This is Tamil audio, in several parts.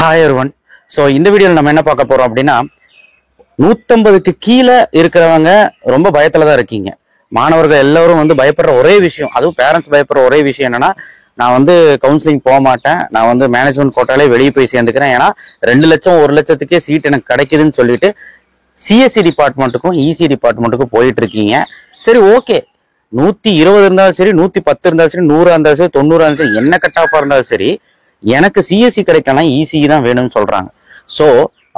Hi everyone. ஸோ இந்த வீடியோவில் நம்ம என்ன பார்க்க போறோம் அப்படின்னா, 150க்கு கீழே இருக்கிறவங்க ரொம்ப பயத்துல தான் இருக்கீங்க. மாணவர்கள் எல்லாரும் வந்து பயப்படுற ஒரே விஷயம், அதுவும் பேரண்ட்ஸ் பயப்படுற ஒரே விஷயம் என்னன்னா, நான் வந்து கவுன்சிலிங் போக மாட்டேன், நான் வந்து மேனேஜ்மெண்ட் கோட்டாலே வெளியே போய் சேர்ந்துக்கிறேன், ஏன்னா 2 லட்சம் 1 லட்சத்துக்கே சீட் எனக்கு கிடைக்குதுன்னு சொல்லிட்டு சிஎஸ்சி டிபார்ட்மெண்ட்டுக்கும் இசி டிபார்ட்மெண்ட்டுக்கும் போயிட்டு இருக்கீங்க. சரி, ஓகே, 120 இருந்தாலும் சரி, 110 இருந்தாலும் சரி, 100 இருந்தாலும் சரி, 90 இருந்தாலும் சரி, என்ன கட் ஆஃபா இருந்தாலும் சரி, எனக்கு சிஎஸ்சி கிடைக்கலாம், இசி தான் வேணும்னு சொல்றாங்க. ஸோ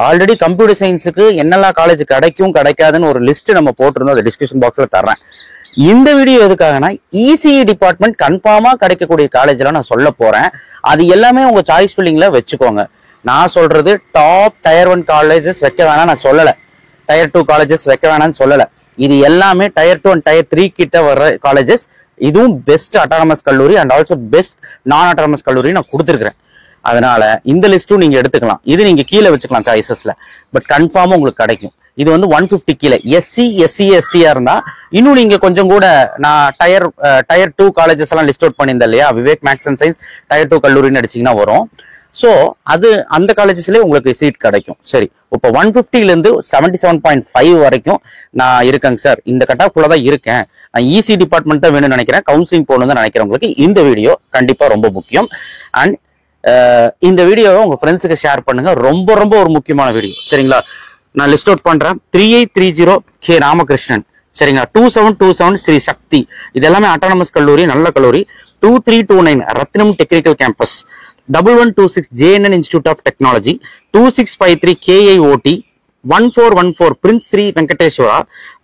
ஆல்ரெடி கம்ப்யூட்டர் சயின்ஸுக்கு என்னெல்லாம் காலேஜ் கிடைக்கும் கிடைக்காதுன்னு ஒரு லிஸ்ட் நம்ம போட்டிருந்தோம், அதை டிஸ்கிரிப்ஷன் பாக்ஸ்ல தர்றேன். இந்த வீடியோ எதுக்காகனா, இசிஇ டிபார்ட்மெண்ட் கன்ஃபார்மா கிடைக்கக்கூடிய காலேஜ்லாம் நான் சொல்ல போறேன். அது எல்லாமே உங்க சாய்ஸ் ஃபில்லிங்ல வச்சுக்கோங்க. நான் சொல்றது டாப் டயர் 1 காலேஜஸ் வைக்க வேணாம் நான் சொல்லல, டயர் 2 காலேஜஸ் வைக்க வேணாம்னு சொல்லல. இது எல்லாமே டயர் 2 அண்ட் டயர் 3 கிட்ட வர்ற காலேஜஸ். இதுவும் பெஸ்ட் அட்டானமஸ் கல்லூரி அண்ட் ஆல்சோ பெஸ்ட் நான் அட்டானமஸ் கல்லூரி நான் கொடுத்துருக்கிறேன். அதனால இந்த லிஸ்ட்டும் நீங்க எடுத்துக்கலாம். இது நீங்க கீழே வச்சுக்கலாம் சாய்ஸஸ்ல, பட் கன்ஃபார்மா உங்களுக்கு கிடைக்கும். இது வந்து 150 கீழே எஸ்சி எஸ்டியா இருந்தா இன்னும் நீங்க கொஞ்சம் கூட, நான் டயர் 2 காலேஜஸ் எல்லாம் லிஸ்ட் அவுட் பண்ணியிருந்தேன் இல்லையா, Vivek maths and science tier 2 கல்லூரின்னு அடிச்சீங்கன்னா வரும். ஸோ அது அந்த காலேஜஸ்லேயே உங்களுக்கு சீட் கிடைக்கும். சரி, இப்போ 150லேருந்து 77.5 வரைக்கும் நான் இருக்கேங்க சார், இந்த கட்டாக்குள்ள தான் இருக்கேன், நான் இசி டிபார்ட்மெண்ட் தான் வேணும்னு நினைக்கிறேன், கவுன்சிலிங் போகணும்னு தான் நினைக்கிறவங்களுக்கு இந்த வீடியோ கண்டிப்பாக ரொம்ப முக்கியம். அண்ட் இந்த வீடியோவை உங்க ஃப்ரெண்ட்ஸுக்கு ஷேர் பண்ணுங்க, ரொம்ப ரொம்ப ஒரு முக்கியமான வீடியோ. சரிங்களா, நான் லிஸ்ட் அவுட் பண்றேன். 3830 கே ராமகிருஷ்ணன், சரிங்களா, 2727 ஸ்ரீ சக்தி, இது எல்லாமே அட்டானமஸ் கல்லூரி, நல்ல கல்லூரி. 2329 Rathinam technical campus, 1126 JNN institute of technology, 2653 KIOT, 1414 prince Sri Venkateswara,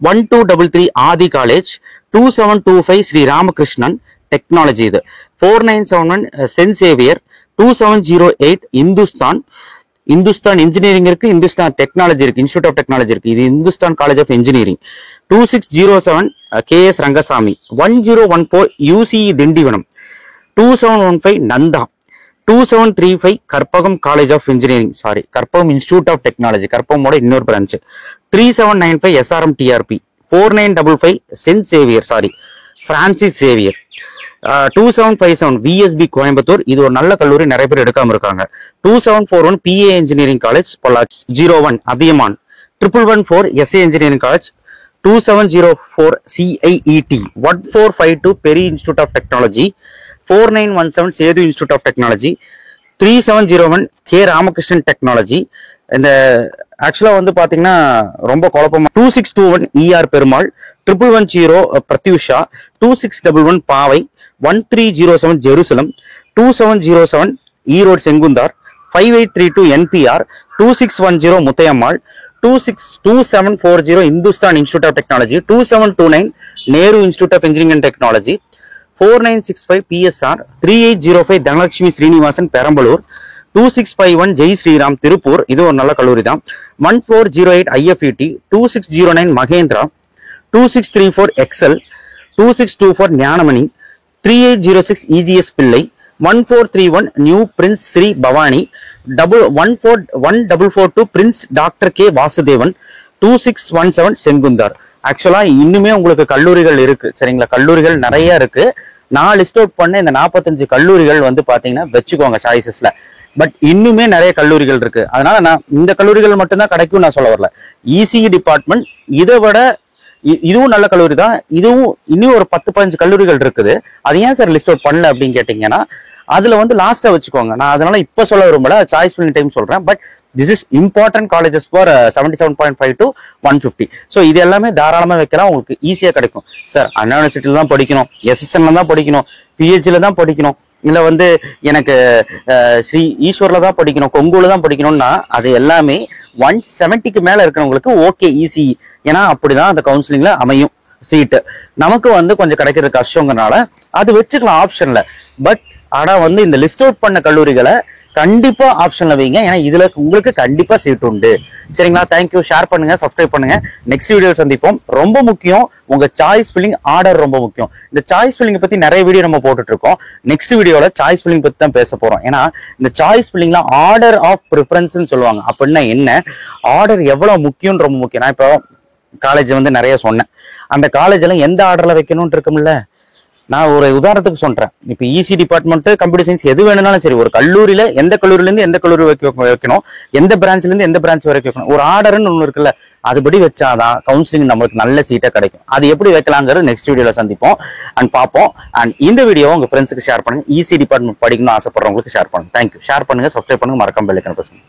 1233 Aadhi college, 2725 Sri Ramakrishnan technology, இது 4971 சென்ட் சேவியர், 2708 இந்துஸ்தான் இன்ஜினியரிங் இருக்கு, இந்துஸ்தான் டெக்னாலஜி இருக்கு, இன்ஸ்டியூட் ஆஃப் டெக்னாலஜி இருக்கு, இது Hindustan college of engineering. 2607 KS Rangasamy, 1014 UCE Tindivanam, 2715 Nandha, 2735 Karpagam college of engineering, sorry Karpagam institute of technology, கற்பகமோட இன்னொரு branch. 3795 SRM TRP, 4955 send Xavier, sorry Francis Xavier, 2757 VSB Coimbatore, இது ஒரு நல்ல கல்லூரி, நிறைய பேர் எடுக்காம இருக்காங்க. 2741 PA engineering college Pollachi, 01 Athiyaman, 1114 SA engineering college, 2704 CIET, 1452 Peri institute of technology, 4917 Sethu institute of technology, 3701 K Ramakrishnan technology. இந்த ஆக்சுவலா வந்து பாத்தீங்கன்னா ரொம்ப குழப்பமா, 2621 ER Perumal, 1110 Prathyusha, 2611 Paavai, 1307 Jerusalem, 2707 Erode Sengunthar, 5832 NPR, 2610 Muthayammal, 2740 Hindustan institute of technology, 2729 Nehru institute of engineering and technology, 4965 PSR, 3805 Dhanalakshmi Srinivasan Perambalur, 2651 Jai Sriram Tiruppur, இது ஒரு நல்ல கல்லூரி தான், 1408 IFET, 2609 Mahendra, 2634 Excel, 2624 Gnanamani, 3806 EGS Pillai, 1431 new prince Sri Bhavani, 1442 prince doctor K Vasudevan, 2617 Sengunthar. ஆக்சுவலா இன்னுமே உங்களுக்கு கல்லூரிகள் இருக்கு, சரிங்களா, கல்லூரிகள் நிறைய இருக்கு. நான் லிஸ்ட் அவுட் பண்ண இந்த 45 கல்லூரிகள் வந்து பாத்தீங்கன்னா வச்சுக்கோங்க சாய்ஸஸ்ல, பட் இன்னுமே நிறைய கல்லூரிகள் இருக்கு. அதனால நான் இந்த கல்லூரிகள் மட்டும்தான் கிடைக்கும் நான் சொல்ல வரல. இசிஇ டிபார்ட்மெண்ட் இதை விட இதுவும் நல்ல கல்லூரி தான், இதுவும் இன்னும் ஒரு 10-15 கல்லூரிகள் இருக்குது. அது ஏன் சார் லிஸ்ட் அவுட் பண்ணல அப்படின்னு கேட்டீங்கன்னா, அதுல வந்து லாஸ்டா வச்சுக்கோங்க. நான் அதனால இப்ப சொல்ல விரும்பல, சாய்ஸ் ஃபில்லிங் டைம் சொல்றேன். But this is important colleges for 77.5 to 150. So இது எல்லாமே தாராளமா வைக்கலாம், உங்களுக்கு ஈஸியா கிடைக்கும். சார் அண்ணா யூனிவர்சிட்டியில தான் படிக்கணும், SSNல தான் படிக்கணும், PHல தான் படிக்கணும், இல்ல வந்து எனக்கு ஸ்ரீ ஈஸ்வர்ல தான் படிக்கணும், கொங்குல தான் படிக்கணும்னா அது எல்லாமே 170க்கு மேல இருக்கிறவங்களுக்கு ஓகே ஈஸி. ஏன்னா அப்படிதான் அந்த கவுன்சிலிங்ல அமையும் சீட்டு. நமக்கு வந்து கொஞ்சம் கிடைக்கிறது கஷ்டங்கிறனால அது வச்சுக்கலாம் ஆப்ஷன்ல. பட் ஆனா வந்து இந்த லிஸ்ட் அவுட் பண்ண கல்லூரிகளை கண்டிப்பா ஆப்ஷன்ல வைங்க, ஏன்னா இதுல உங்களுக்கு கண்டிப்பா சீட் உண்டு. சரிங்களா, தேங்க்யூ. ஷேர் பண்ணுங்க, சப்ஸ்கிரைப் பண்ணுங்க. நெக்ஸ்ட் வீடியோ சந்திப்போம். ரொம்ப முக்கியம், உங்க சாய்ஸ் ஃபில்லிங் ஆர்டர் ரொம்ப முக்கியம். இந்த சாய்ஸ் ஃபில்லிங் பத்தி நிறைய வீடியோ நம்ம போட்டுட்டு இருக்கோம். நெக்ஸ்ட் வீடியோல சாய்ஸ் ஃபில்லிங் பத்தி தான் பேச போறோம். ஏன்னா இந்த சாய்ஸ் ஃபில்லிங்ல ஆர்டர் ஆஃப் ப்ரிஃபரன்ஸ் சொல்லுவாங்க. அப்படின்னா என்ன, ஆர்டர் எவ்வளவு முக்கியம், ரொம்ப முக்கியம். நான் இப்போ காலேஜ் வந்து நிறைய சொன்னேன், அந்த காலேஜ்ல எந்த ஆர்டர்ல வைக்கணும்னு இருக்கும்ல, நான் ஒரு உதாரணத்துக்கு சொல்றேன். இப்போ இசி டிபார்ட்மெண்ட், கம்ப்யூட்டர் சயின்ஸ் எது வேணும்னாலும் சரி, ஒரு கல்லூரியில எந்த கல்லூரில இருந்து எந்த கல்லூரி வைக்கணும், எந்த பிரான்ச்ல இருந்து எந்த பிரான்ச் வரைக்கும் வைக்கணும், ஒரு ஆர்டர்னு ஒண்ணு இருக்குல்ல, அதுபடி வச்சாதான் கவுன்சிலிங் நம்மளுக்கு நல்ல சீட்டை கிடைக்கும். அது எப்படி வைக்கலாங்கிறது நெக்ஸ்ட் வீடியோல சந்திப்போம் அண்ட் பார்ப்போம். அண்ட் இந்த வீடியோ உங்க ஃப்ரெண்ட்ஸுக்கு ஷேர் பண்ணுங்க. இசி டிபார்ட்மெண்ட் படிக்கணும்னு ஆசைப்படுறவங்களுக்கு ஷேர் பண்ணுங்க. தேங்க்யூ. ஷேர் பண்ணுங்க, சப்ஸ்கிரைப் பண்ணுங்க, மறக்காம பெல் ஐகான் பிரஸ் பண்ணுங்க.